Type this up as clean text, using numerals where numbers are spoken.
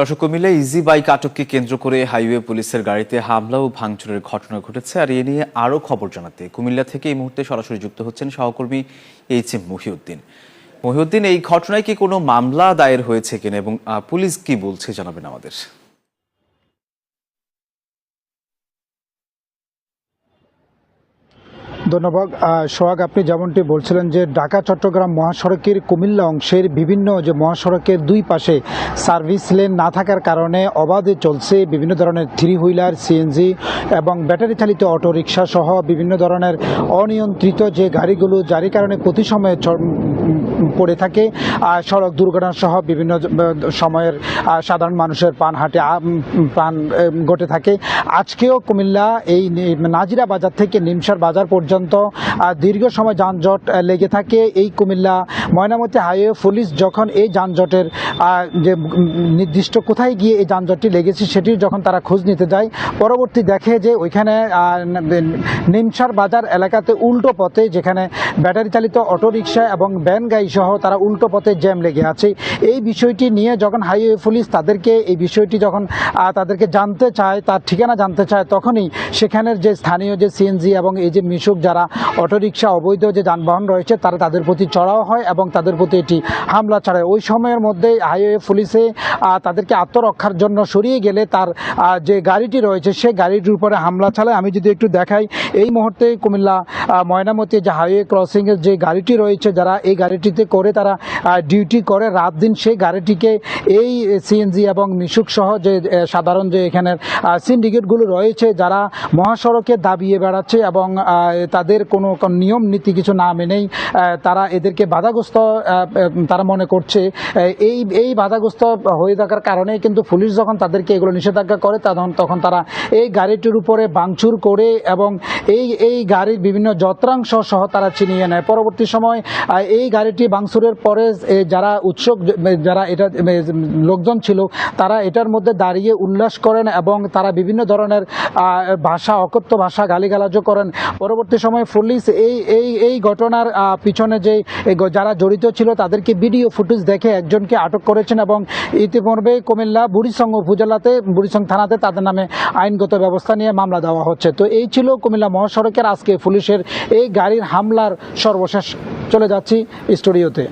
দর্শক, Comilla easy bike আটককে কেন্দ্র করে হাইওয়ে পুলিশের গাড়িতে হামলা ও ভাঙচুরের ঘটনা ঘটেছে। আর এ নিয়ে আরও খবর জানাতে কুমিল্লা থেকে এই মুহূর্তে সরাসরি যুক্ত হচ্ছেন সহকর্মী এইচ.এম. মহিউদ্দিন। মহিউদ্দিন, এই ঘটনায় কি কোনো মামলা দায়ের হয়েছে কিনা এবং পুলিশ কি বলছে জানাবেন আমাদের। ধন্যবাদ সোহাগ। আপনি যেমনটি বলছিলেন যে ঢাকা চট্টগ্রাম মহাসড়কের কুমিল্লা অংশের বিভিন্ন যে মহাসড়কের দুই পাশে সার্ভিস লেন না থাকার কারণে অবাধে চলছে বিভিন্ন ধরনের থ্রি হুইলার, সিএনজি এবং ব্যাটারি চালিত অটোরিকশা সহ বিভিন্ন ধরনের অনিয়ন্ত্রিত যে গাড়িগুলো, যার কারণে প্রতি সময়ে পড়ে থাকে সড়ক দুর্ঘটনা সহ বিভিন্ন সময়ের সাধারণ মানুষের প্রাণ ঘটে থাকে। আজকেও কুমিল্লা এই নাজিরা বাজার থেকে নিমসার বাজার পর্যন্ত দীর্ঘ সময় যানজট লেগে থাকে। এই কুমিল্লা ময়নামতি হাইওয়ে পুলিশ যখন এই যানজটের যে নির্দিষ্ট কোথায় গিয়ে এই যানজটটি লেগেছে সেটির যখন তারা খোঁজ নিতে যায়, পরবর্তী দেখে যে ওইখানে নিমসার বাজার এলাকাতে উল্টো পথে, যেখানে ব্যাটারি চালিত অটোরিকশা এবং ভ্যান গাড়ি সহ তারা উল্টো পথে জ্যাম লেগে আছে। এই বিষয়টি নিয়ে যখন হাইওয়ে পুলিশ তাদেরকে এই বিষয়টি যখন তাদেরকে জানতে চায়, তার ঠিকানা জানতে চায়, তখনই সেখানের যে স্থানীয় যে সিএনজি এবং এই যে মিশুক যারা অটোরিকশা অবৈধ যে যানবাহন রয়েছে তারা তাদের প্রতি চড়াও হয় এবং তাদের প্রতি এটি হামলা চালায়। ওই সময়ের মধ্যে হাইওয়ে পুলিশে তাদেরকে আত্মরক্ষার জন্য সরিয়ে গেলে তার যে গাড়িটি রয়েছে সেই গাড়িটির উপরে হামলা চালায়। আমি যদি একটু দেখাই, এই মুহূর্তে কুমিল্লা ময়নামতি যে হাইওয়ে ক্রসিংয়ের যে গাড়িটি রয়েছে, যারা এই গাড়িটিতে করে তারা ডিউটি করে রাত দিন, সেই গাড়িটিকে এই সিএনজি এবং মিশুক সহ যে সাধারণ যে এখানের সিন্ডিকেটগুলো রয়েছে যারা মহাসড়কে দাবিয়ে বেড়াচ্ছে এবং তাদের কোনো নিয়ম নীতি কিছু না মেনেই তারা এদেরকে বাধাগ্রস্ত তারা মনে করছে। এই বাধাগ্রস্ত হয়ে থাকার কারণে কিন্তু পুলিশ যখন তাদেরকে এগুলো নিষেধাজ্ঞা করে তখন তারা এই গাড়িটির উপরে ভাঙচুর করে এবং এই গাড়ির বিভিন্ন যন্ত্রাংশ সহ তারা ছিনিয়ে নেয়। পরবর্তী সময় এই গাড়িটি ভাঙচুরের পরে যারা উৎসুক, যারা এটা লোকজন ছিল, তারা এটার মধ্যে দাঁড়িয়ে উল্লাস করেন এবং তারা বিভিন্ন ধরনের ভাষা, অকথ্য ভাষা গালিগালাজও করেন। পরবর্তী সময় পুলিশ এই ঘটনার পিছনে যে যারা জড়িত ছিল তাদেরকে ভিডিও ফুটেজ দেখে একজনকে আটক করেছেন এবং ইতিপূর্বে কুমিল্লা বুড়িচং উপজেলাতে, বুড়িচং থানাতে তাদের নামে আইনগত ব্যবস্থা নিয়ে মামলা দেওয়া হচ্ছে। তো এই ছিল কুমিল্লা মহাসড়কের আজকে পুলিশের এই গাড়ির হামলার সর্বশেষ। চলে যাচ্ছি স্টুডিওতে।